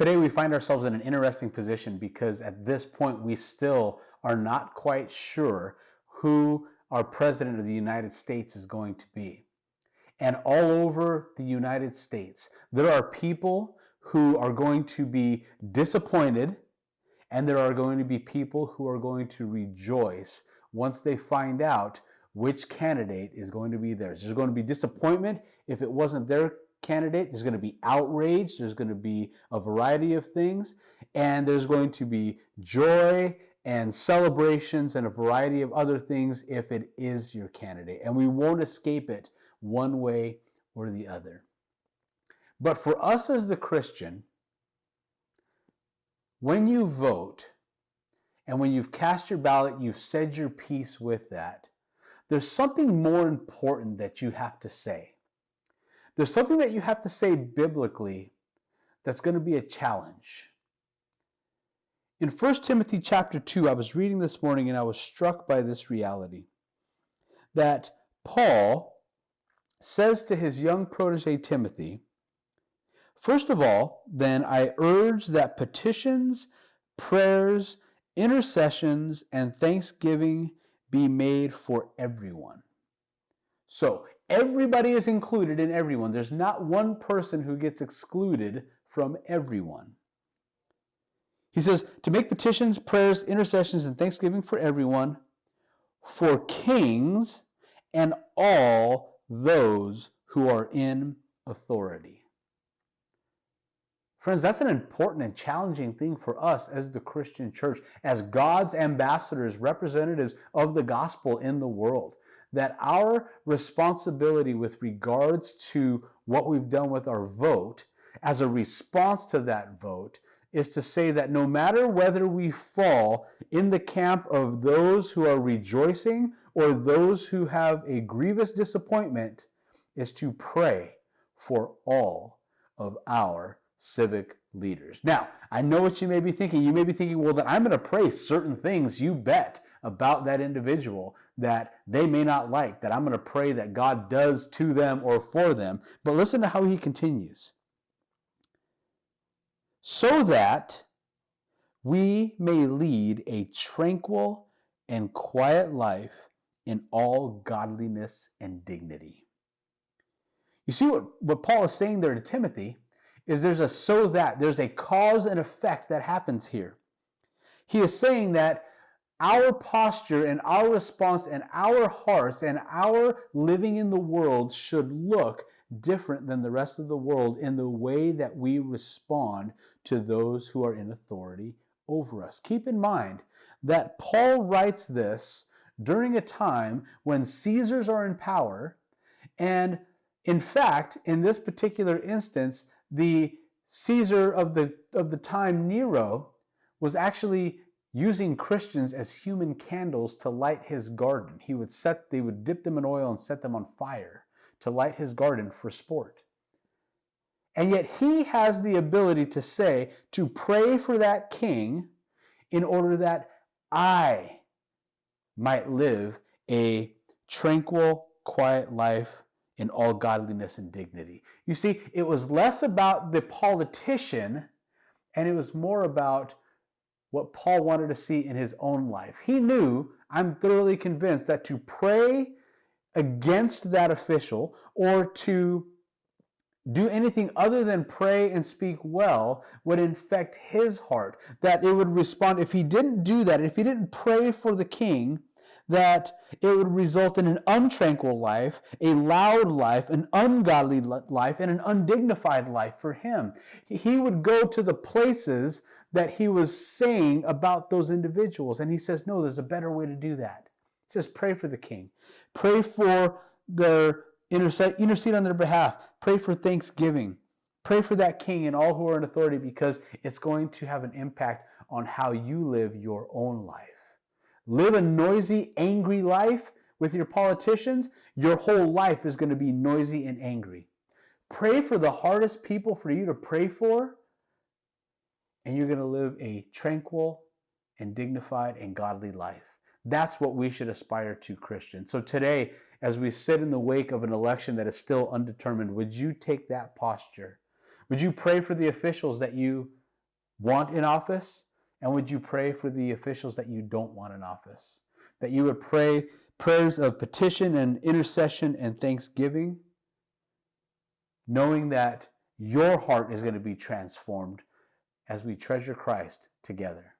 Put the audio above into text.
Today we find ourselves in an interesting position because at this point we still are not quite sure who our president of the United States is going to be. And all over the United States, there are people who are going to be disappointed, and there are going to be people who are going to rejoice once they find out which candidate is going to be theirs. There's going to be disappointment if it wasn't their candidate. There's going to be outrage. There's going to be a variety of things. And there's going to be joy and celebrations and a variety of other things if it is your candidate. And we won't escape it one way or the other. But for us as the Christian, when you vote and when you've cast your ballot, you've said your piece with that, there's something more important that you have to say. There's something that you have to say biblically that's going to be a challenge. In 1 Timothy chapter 2, I was reading this morning and I was struck by this reality that Paul says to his young protege Timothy, "First of all, then I urge that petitions, prayers, intercessions, and thanksgiving be made for everyone." So, everybody is included in everyone. There's not one person who gets excluded from everyone. He says to make petitions, prayers, intercessions, and thanksgiving for everyone, for kings and all those who are in authority. Friends, that's an important and challenging thing for us as the Christian church, as God's ambassadors, representatives of the gospel in the world, that our responsibility with regards to what we've done with our vote, as a response to that vote, is to say that no matter whether we fall in the camp of those who are rejoicing or those who have a grievous disappointment, is to pray for all of our civic leaders. Now, I know what you may be thinking. You may be thinking, well, then I'm going to pray certain things, you bet, about that individual that they may not like, that I'm going to pray that God does to them or for them. But listen to how he continues. So that we may lead a tranquil and quiet life in all godliness and dignity. You see what Paul is saying there to Timothy is there's a cause and effect that happens here. He is saying that our posture and our response and our hearts and our living in the world should look different than the rest of the world in the way that we respond to those who are in authority over us. Keep in mind that Paul writes this during a time when Caesars are in power, and in fact, in this particular instance, the Caesar of the time, Nero, was actually using Christians as human candles to light his garden. They would dip them in oil and set them on fire to light his garden for sport. And yet he has the ability to say, to pray for that king in order that I might live a tranquil, quiet life in all godliness and dignity. You see, it was less about the politician and it was more about what Paul wanted to see in his own life. He knew, I'm thoroughly convinced, that to pray against that official or to do anything other than pray and speak well would infect his heart, that it would respond, if he didn't do that, if he didn't pray for the king, that it would result in an untranquil life, a loud life, an ungodly life, and an undignified life for him. He would go to the places that he was saying about those individuals, and he says, no, there's a better way to do that. He says, pray for the king. Pray for their intercede on their behalf. Pray for thanksgiving. Pray for that king and all who are in authority, because it's going to have an impact on how you live your own life. Live a noisy, angry life with your politicians, your whole life is going to be noisy and angry. Pray for the hardest people for you to pray for, and you're going to live a tranquil and dignified and godly life. That's what we should aspire to, Christians. So today, as we sit in the wake of an election that is still undetermined, would you take that posture? Would you pray for the officials that you want in office? And would you pray for the officials that you don't want in office? That you would pray prayers of petition and intercession and thanksgiving, knowing that your heart is going to be transformed as we treasure Christ together.